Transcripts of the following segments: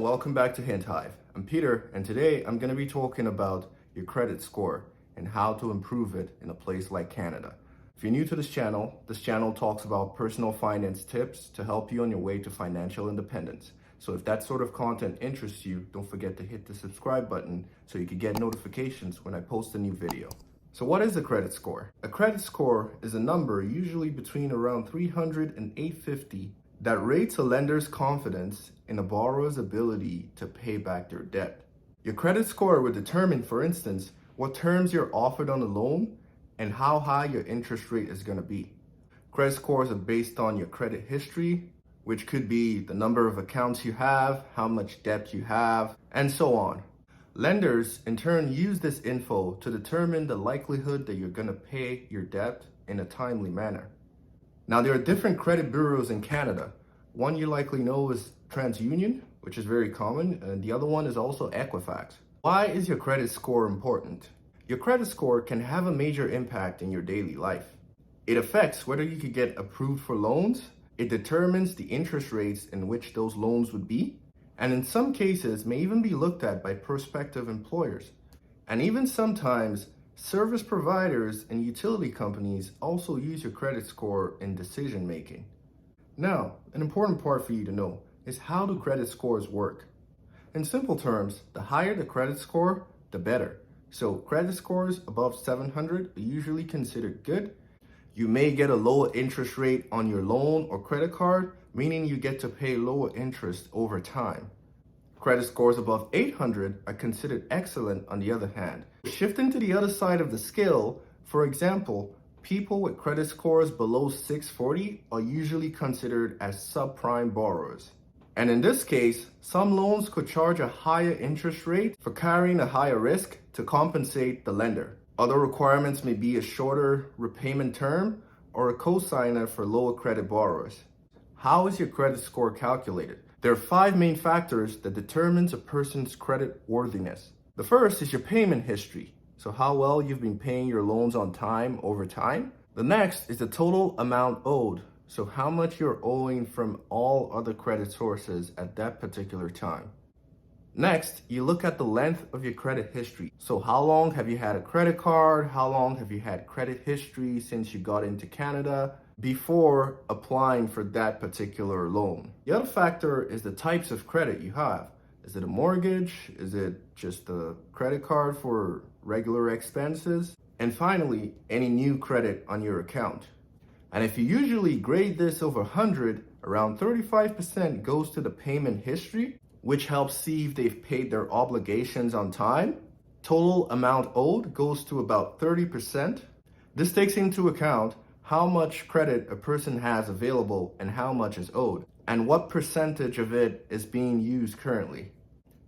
welcome back to Hint Hive. I'm Peter, and today I'm going to be talking about your credit score and how to improve it in a place like Canada. If you're new to this channel talks about personal finance tips to help you on your way to financial independence. So if that sort of content interests you, don't forget to hit the subscribe button so you can get notifications when I post a new video. So what is a credit score? A credit score is a number usually between around 300 and 850 that rates a lender's confidence in a borrower's ability to pay back their debt. Your credit score would determine, for instance, what terms you're offered on a loan and how high your interest rate is going to be. Credit scores are based on your credit history, which could be the number of accounts you have, how much debt you have, and so on. Lenders, in turn, use this info to determine the likelihood that you're going to pay your debt in a timely manner. Now, there are different credit bureaus in Canada. One you likely know is TransUnion, which is very common, and the other one is also Equifax. Why is your credit score important? Your credit score can have a major impact in your daily life. It affects whether you could get approved for loans, it determines the interest rates in which those loans would be, and in some cases may even be looked at by prospective employers. And even sometimes, service providers and utility companies also use your credit score in decision making. Now, an important part for you to know is how do credit scores work? In simple terms, the higher the credit score, the better. So credit scores above 700 are usually considered good. You may get a lower interest rate on your loan or credit card, meaning you get to pay lower interest over time. Credit scores above 800 are considered excellent on the other hand. Shifting to the other side of the scale, for example, people with credit scores below 640 are usually considered as subprime borrowers. And in this case, some loans could charge a higher interest rate for carrying a higher risk to compensate the lender. Other requirements may be a shorter repayment term or a cosigner for lower credit borrowers. How is your credit score calculated? There are 5 main factors that determines a person's credit worthiness. The first is your payment history, so how well you've been paying your loans on time over time. The next is the total amount owed, so how much you're owing from all other credit sources at that particular time. Next, you look at the length of your credit history. So how long have you had a credit card? How long have you had credit history since you got into Canada before applying for that particular loan? The other factor is the types of credit you have. Is it a mortgage? Is it just a credit card for regular expenses? And finally, any new credit on your account. And if you usually grade this over 100, around 35% goes to the payment history, which helps see if they've paid their obligations on time. Total amount owed goes to about 30%. This takes into account how much credit a person has available and how much is owed, and what percentage of it is being used currently.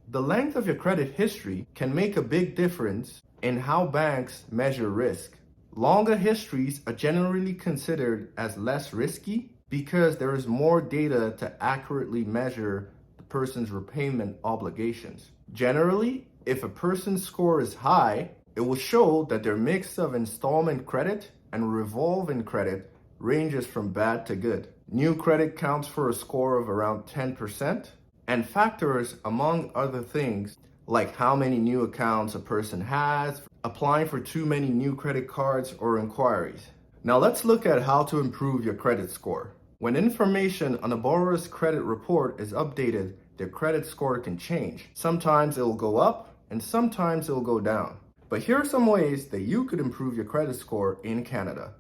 The length of your credit history can make a big difference in how banks measure risk. Longer histories are generally considered as less risky because there is more data to accurately measure the person's repayment obligations. Generally, if a person's score is high, it will show that their mix of installment credit and revolving credit ranges from bad to good. New credit counts for a score of around 10%, and factors among other things like how many new accounts a person has, applying for too many new credit cards or inquiries. Now let's look at how to improve your credit score. When information on a borrower's credit report is updated, their credit score can change. Sometimes it will go up and sometimes it will go down. But here are some ways that you could improve your credit score in Canada.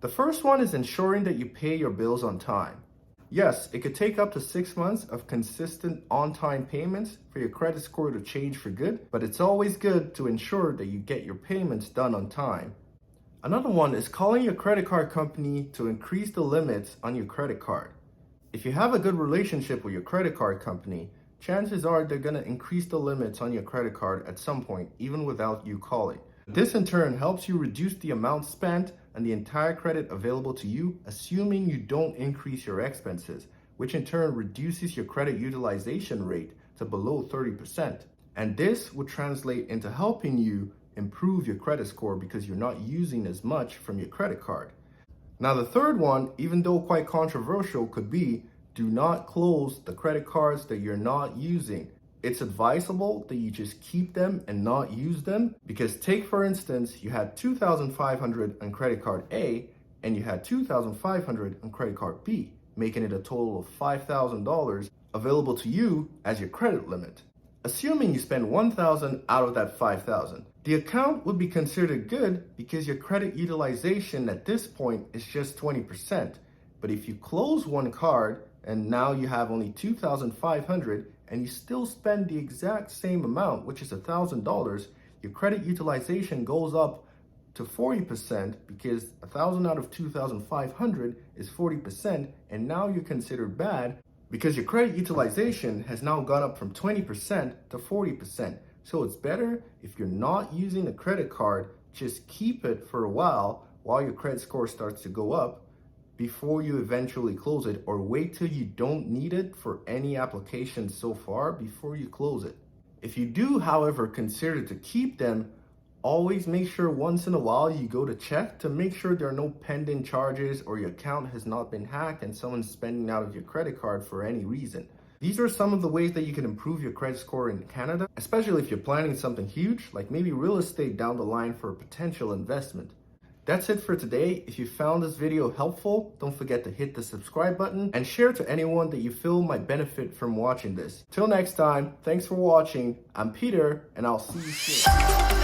The first one is ensuring that you pay your bills on time. Yes, it could take up to 6 months of consistent on-time payments for your credit score to change for good, but it's always good to ensure that you get your payments done on time. Another one is calling your credit card company to increase the limits on your credit card. If you have a good relationship with your credit card company, chances are they're going to increase the limits on your credit card at some point, even without you calling. This in turn helps you reduce the amount spent and the entire credit available to you, assuming you don't increase your expenses, which in turn reduces your credit utilization rate to below 30%. And this would translate into helping you improve your credit score because you're not using as much from your credit card. Now, the third one, even though quite controversial, could be do not close the credit cards that you're not using. It's advisable that you just keep them and not use them, because take for instance, you had $2,500 on credit card A and you had $2,500 on credit card B, making it a total of $5,000 available to you as your credit limit. Assuming you spend $1,000 out of that $5,000, the account would be considered good because your credit utilization at this point is just 20%. But if you close one card and now you have only $2,500 and you still spend the exact same amount, which is $1,000, your credit utilization goes up to 40% because 1,000 out of 2,500 is 40%, and now you're considered bad because your credit utilization has now gone up from 20% to 40%. So it's better if you're not using a credit card, just keep it for a while your credit score starts to go up before you eventually close it, or wait till you don't need it for any application so far before you close it. If you do, however, consider to keep them, always make sure once in a while you go to check to make sure there are no pending charges or your account has not been hacked and someone's spending out of your credit card for any reason. These are some of the ways that you can improve your credit score in Canada, especially if you're planning something huge, like maybe real estate down the line for a potential investment. That's it for today. If you found this video helpful, don't forget to hit the subscribe button and share to anyone that you feel might benefit from watching this. Till next time, thanks for watching. I'm Peter, and I'll see you soon.